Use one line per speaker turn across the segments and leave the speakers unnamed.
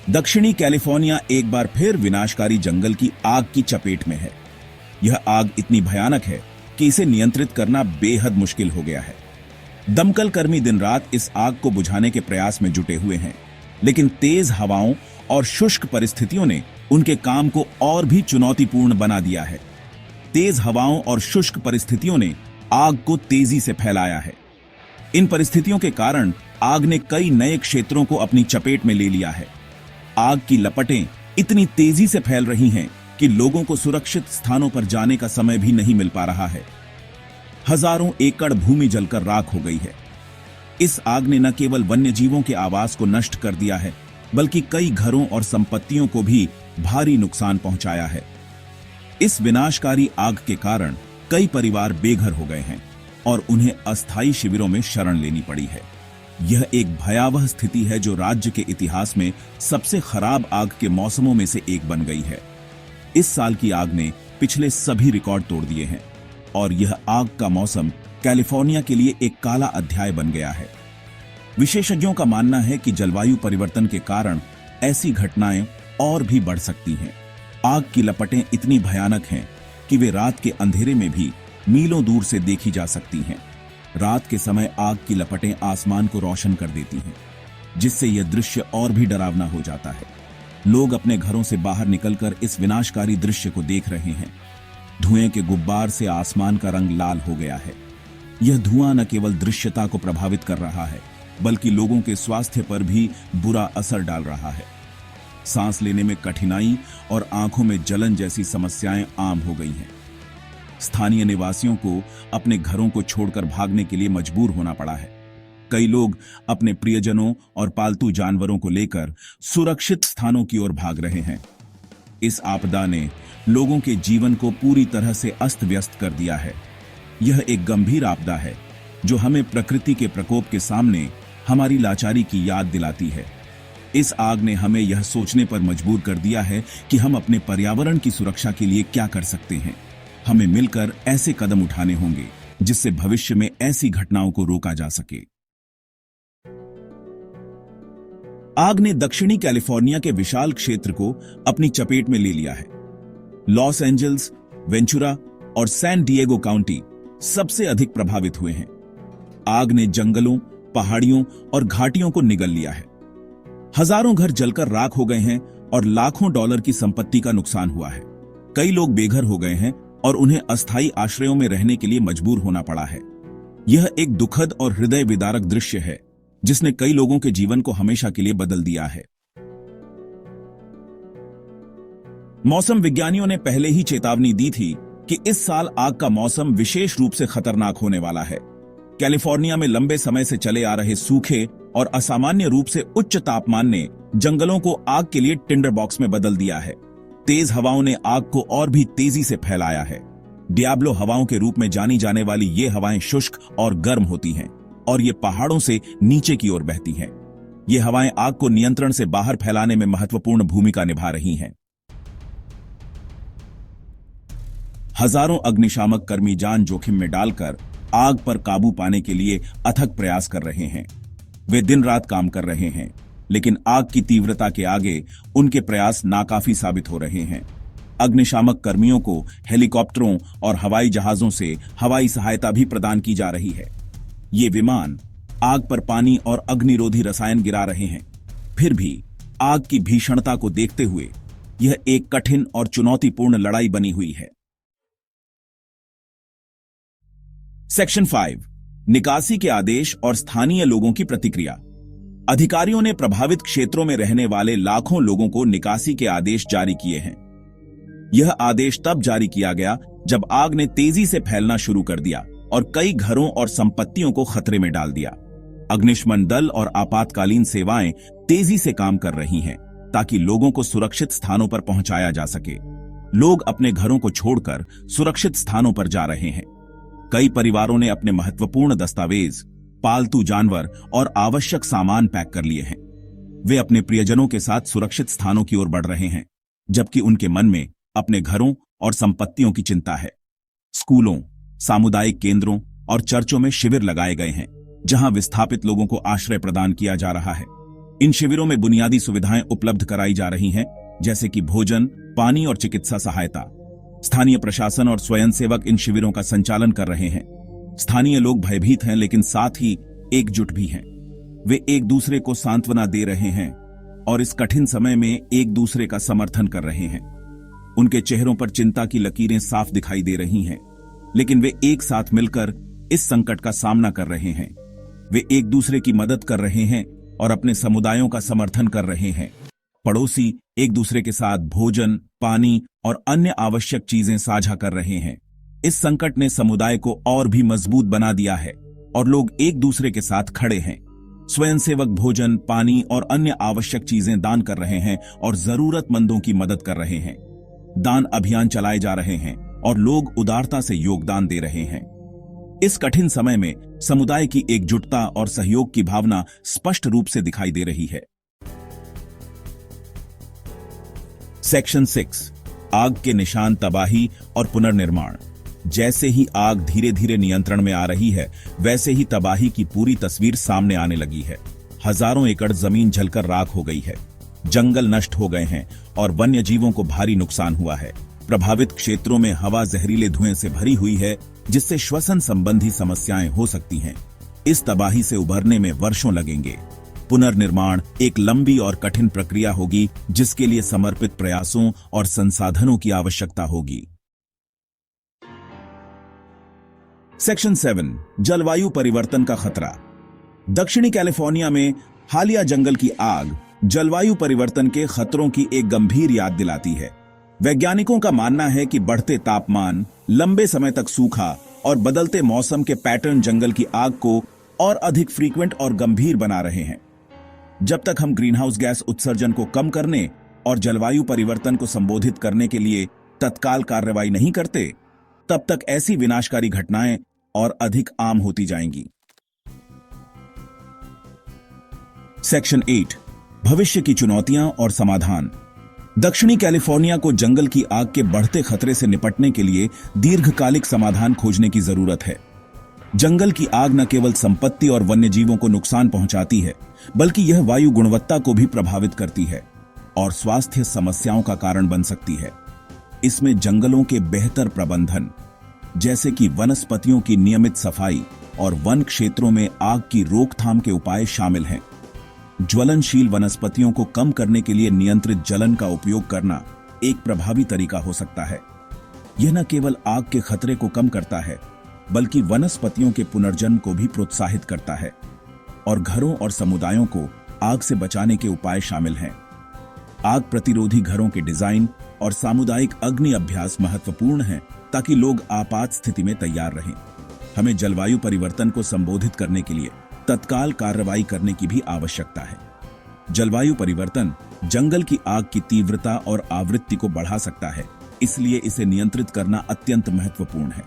दक्षिणी कैलिफोर्निया एक बार फिर विनाशकारी जंगल की आग की चपेट में है। यह आग इतनी भयानक है कि इसे नियंत्रित करना बेहद मुश्किल हो गया है। दमकल कर्मी दिन रात इस आग को बुझाने के प्रयास में जुटे हुए हैं, लेकिन तेज हवाओं और शुष्क परिस्थितियों ने उनके काम को और भी चुनौतीपूर्ण बना दिया है। तेज हवाओं और शुष्क परिस्थितियों ने आग को तेजी से फैलाया है। इन परिस्थितियों के कारण आग ने कई नए क्षेत्रों को अपनी चपेट में ले लिया है। आग की लपटें इतनी तेजी से फैल रही हैं कि लोगों को सुरक्षित स्थानों पर जाने का समय भी नहीं मिल पा रहा है। हजारों एकड़ भूमि जलकर राख हो गई है। इस आग ने न केवल वन्य जीवों के आवास को नष्ट कर दिया है, बल्कि कई घरों और संपत्तियों को भी भारी नुकसान पहुंचाया है। इस विनाशकारी आग के कारण कई परिवार बेघर हो गए हैं और उन्हें अस्थायी शिविरों में शरण लेनी पड़ी है। यह एक भयावह स्थिति है जो राज्य के इतिहास में सबसे खराब आग के मौसमों में से एक बन गई है। इस साल की आग ने पिछले सभी रिकॉर्ड तोड़ दिए हैं और यह आग का मौसम कैलिफोर्निया के लिए एक काला अध्याय बन गया है। विशेषज्ञों का मानना है कि जलवायु परिवर्तन के कारण ऐसी घटनाएं और भी बढ़ सकती हैं। आग की लपटें इतनी भयानक हैं कि वे रात के अंधेरे में भी मीलों दूर से देखी जा सकती हैं। रात के समय आग की लपटें आसमान को रोशन कर देती हैं, जिससे यह दृश्य और भी डरावना हो जाता है। लोग अपने घरों से बाहर निकलकर इस विनाशकारी दृश्य को देख रहे हैं। धुएं के गुब्बार से आसमान का रंग लाल हो गया है। यह धुआं न केवल दृश्यता को प्रभावित कर रहा है, बल्कि लोगों के स्वास्थ्य पर भी बुरा असर डाल रहा है। सांस लेने में कठिनाई और आंखों में जलन जैसी समस्याएं आम हो गई हैं। स्थानीय निवासियों को अपने घरों को छोड़कर भागने के लिए मजबूर होना पड़ा है। कई लोग अपने प्रियजनों और पालतू जानवरों को लेकर सुरक्षित स्थानों की ओर भाग रहे हैं। इस आपदा ने लोगों के जीवन को पूरी तरह से अस्त व्यस्त कर दिया है। यह एक गंभीर आपदा है जो हमें प्रकृति के प्रकोप के सामने हमारी लाचारी की याद दिलाती है। इस आग ने हमें यह सोचने पर मजबूर कर दिया है कि हम अपने पर्यावरण की सुरक्षा के लिए क्या कर सकते हैं। हमें मिलकर ऐसे कदम उठाने होंगे जिससे भविष्य में ऐसी घटनाओं को रोका जा सके। आग ने दक्षिणी कैलिफोर्निया के विशाल क्षेत्र को अपनी चपेट में ले लिया है। लॉस एंजल्स, वेंचुरा और सैन डिएगो काउंटी सबसे अधिक प्रभावित हुए हैं। आग ने जंगलों, पहाड़ियों और घाटियों को निगल लिया है। हजारों घर जलकर राख हो गए हैं और लाखों डॉलर की संपत्ति का नुकसान हुआ है। कई लोग बेघर हो गए हैं और उन्हें अस्थायी आश्रयों में रहने के लिए मजबूर होना पड़ा है। यह एक दुखद और हृदय विदारक दृश्य है जिसने कई लोगों के जीवन को हमेशा के लिए बदल दिया है। मौसम विज्ञानियों ने पहले ही चेतावनी दी थी कि इस साल आग का मौसम विशेष रूप से खतरनाक होने वाला है। कैलिफोर्निया में लंबे समय से चले आ रहे सूखे और असामान्य रूप से उच्च तापमान ने जंगलों को आग के लिए टिंडर बॉक्स में बदल दिया है। तेज हवाओं ने आग को और भी तेजी से फैलाया है। डियाब्लो हवाओं के रूप में जानी जाने वाली ये हवाएं शुष्क और गर्म होती हैं और ये पहाड़ों से नीचे की ओर बहती हैं। ये हवाएं आग को नियंत्रण से बाहर फैलाने में महत्वपूर्ण भूमिका निभा रही हैं। हजारों अग्निशामक कर्मी जान जोखिम में डालकर आग पर काबू पाने के लिए अथक प्रयास कर रहे हैं। वे दिन रात काम कर रहे हैं, लेकिन आग की तीव्रता के आगे उनके प्रयास नाकाफी साबित हो रहे हैं। अग्निशामक कर्मियों को हेलीकॉप्टरों और हवाई जहाजों से हवाई सहायता भी प्रदान की जा रही है। ये विमान आग पर पानी और अग्निरोधी रसायन गिरा रहे हैं। फिर भी आग की भीषणता को देखते हुए यह एक कठिन और चुनौतीपूर्ण लड़ाई बनी हुई है। सेक्शन 5, निकासी के आदेश और स्थानीय लोगों की प्रतिक्रिया। अधिकारियों ने प्रभावित क्षेत्रों में रहने वाले लाखों लोगों को निकासी के आदेश जारी किए हैं। यह आदेश तब जारी किया गया जब आग ने तेजी से फैलना शुरू कर दिया और कई घरों और संपत्तियों को खतरे में डाल दिया। अग्निशमन दल और आपातकालीन सेवाएं तेजी से काम कर रही हैं ताकि लोगों को सुरक्षित स्थानों पर पहुंचाया जा सके। लोग अपने घरों को छोड़कर सुरक्षित स्थानों पर जा रहे हैं। कई परिवारों ने अपने महत्वपूर्ण दस्तावेज, पालतू जानवर और आवश्यक सामान पैक कर लिए हैं। वे अपने प्रियजनों के साथ सुरक्षित स्थानों की ओर बढ़ रहे हैं, जबकि उनके मन में अपने घरों और संपत्तियों की चिंता है। स्कूलों, सामुदायिक केंद्रों और चर्चों में शिविर लगाए गए हैं, जहां विस्थापित लोगों को आश्रय प्रदान किया जा रहा है। इन शिविरों में बुनियादी सुविधाएं उपलब्ध कराई जा रही हैं, जैसे कि भोजन, पानी और चिकित्सा सहायता। स्थानीय प्रशासन और स्वयंसेवक इन शिविरों का संचालन कर रहे हैं। स्थानीय लोग भयभीत हैं, लेकिन साथ ही एकजुट भी हैं। वे एक दूसरे को सांत्वना दे रहे हैं और इस कठिन समय में एक दूसरे का समर्थन कर रहे हैं। उनके चेहरों पर चिंता की लकीरें साफ दिखाई दे रही हैं, लेकिन वे एक साथ मिलकर इस संकट का सामना कर रहे हैं। वे एक दूसरे की मदद कर रहे हैं और अपने समुदायों का समर्थन कर रहे हैं। पड़ोसी एक दूसरे के साथ भोजन, पानी और अन्य आवश्यक चीजें साझा कर रहे हैं। इस संकट ने समुदाय को और भी मजबूत बना दिया है और लोग एक दूसरे के साथ खड़े हैं। स्वयंसेवक भोजन, पानी और अन्य आवश्यक चीजें दान कर रहे हैं और जरूरतमंदों की मदद कर रहे हैं। दान अभियान चलाए जा रहे हैं और लोग उदारता से योगदान दे रहे हैं। इस कठिन समय में समुदाय की एकजुटता और सहयोग की भावना स्पष्ट रूप से दिखाई दे रही है। सेक्शन 6, आग के निशान, तबाही और पुनर्निर्माण। जैसे ही आग धीरे धीरे नियंत्रण में आ रही है, वैसे ही तबाही की पूरी तस्वीर सामने आने लगी है। हजारों एकड़ जमीन जलकर राख हो गई है, जंगल नष्ट हो गए हैं और वन्य जीवों को भारी नुकसान हुआ है। प्रभावित क्षेत्रों में हवा जहरीले धुएं से भरी हुई है, जिससे श्वसन संबंधी समस्याएं हो सकती हैं। इस तबाही से उभरने में वर्षों लगेंगे। पुनर्निर्माण एक लंबी और कठिन प्रक्रिया होगी, जिसके लिए समर्पित प्रयासों और संसाधनों की आवश्यकता होगी। सेक्शन 7, जलवायु परिवर्तन का खतरा। दक्षिणी कैलिफोर्निया में हालिया जंगल की आग जलवायु परिवर्तन के खतरों की एक गंभीर याद दिलाती है। वैज्ञानिकों का मानना है कि बढ़ते तापमान, लंबे समय तक सूखा और बदलते मौसम के पैटर्न जंगल की आग को और अधिक फ्रीक्वेंट और गंभीर बना रहे हैं। जब तक हम ग्रीनहाउस गैस उत्सर्जन को कम करने और जलवायु परिवर्तन को संबोधित करने के लिए तत्काल कार्रवाई नहीं करते, तब तक ऐसी विनाशकारी घटनाएं और अधिक आम होती जाएंगी। सेक्शन 8, भविष्य की चुनौतियां और समाधान। दक्षिणी कैलिफोर्निया को जंगल की आग के बढ़ते खतरे से निपटने के लिए दीर्घकालिक समाधान खोजने की जरूरत है। जंगल की आग न केवल संपत्ति और वन्यजीवों को नुकसान पहुंचाती है, बल्कि यह वायु गुणवत्ता को भी प्रभावित करती है और स्वास्थ्य समस्याओं का कारण बन सकती है। इसमें जंगलों के बेहतर प्रबंधन, जैसे कि वनस्पतियों की नियमित सफाई और वन क्षेत्रों में आग की रोकथाम के उपाय शामिल हैं। ज्वलनशील वनस्पतियों को कम करने के लिए नियंत्रित जलन का उपयोग करना एक प्रभावी तरीका हो सकता है। यह न केवल आग के खतरे को कम करता है, बल्कि वनस्पतियों के पुनर्जन्म को भी प्रोत्साहित करता है। और घरों और समुदायों को आग से बचाने के उपाय शामिल हैं। आग प्रतिरोधी घरों के डिजाइन और सामुदायिक अग्नि अभ्यास महत्वपूर्ण हैं, ताकि लोग आपात स्थिति में तैयार रहें। हमें जलवायु परिवर्तन को संबोधित करने के लिए तत्काल कार्रवाई करने की भी आवश्यकता है। जलवायु परिवर्तन जंगल की आग की तीव्रता और आवृत्ति को बढ़ा सकता है, इसलिए इसे नियंत्रित करना अत्यंत महत्वपूर्ण है।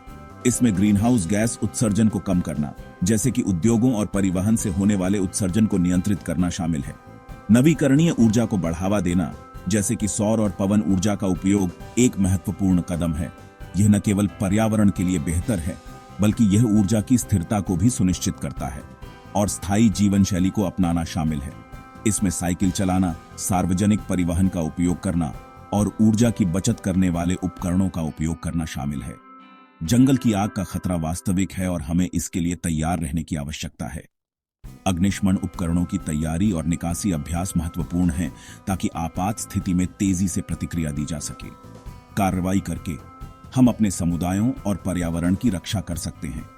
इसमें ग्रीनहाउस गैस उत्सर्जन को कम करना, जैसे कि उद्योगों और परिवहन से होने वाले उत्सर्जन को नियंत्रित करना शामिल है। नवीकरणीय ऊर्जा को बढ़ावा देना, जैसे कि सौर और पवन ऊर्जा का उपयोग, एक महत्वपूर्ण कदम है। यह न केवल पर्यावरण के लिए बेहतर है, बल्कि यह ऊर्जा की स्थिरता को भी सुनिश्चित करता है। और स्थायी जीवन शैली को अपनाना शामिल है। इसमें साइकिल चलाना, सार्वजनिक परिवहन का उपयोग करना और ऊर्जा की बचत करने वाले उपकरणों का उपयोग करना शामिल है। जंगल की आग का खतरा वास्तविक है और हमें इसके लिए तैयार रहने की आवश्यकता है। अग्निशमन उपकरणों की तैयारी और निकासी अभ्यास महत्वपूर्ण हैं, ताकि आपात स्थिति में तेजी से प्रतिक्रिया दी जा सके। कार्रवाई करके हम अपने समुदायों और पर्यावरण की रक्षा कर सकते हैं।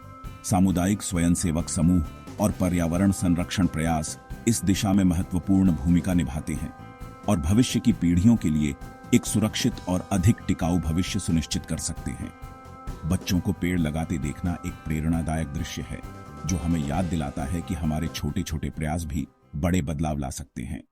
सामुदायिक स्वयंसेवक समूह और पर्यावरण संरक्षण प्रयास इस दिशा में महत्वपूर्ण भूमिका निभाते हैं और भविष्य की पीढ़ियों के लिए एक सुरक्षित और अधिक टिकाऊ भविष्य सुनिश्चित कर सकते हैं। बच्चों को पेड़ लगाते देखना एक प्रेरणादायक दृश्य है, जो हमें याद दिलाता है कि हमारे छोटे छोटे प्रयास भी बड़े बदलाव ला सकते हैं।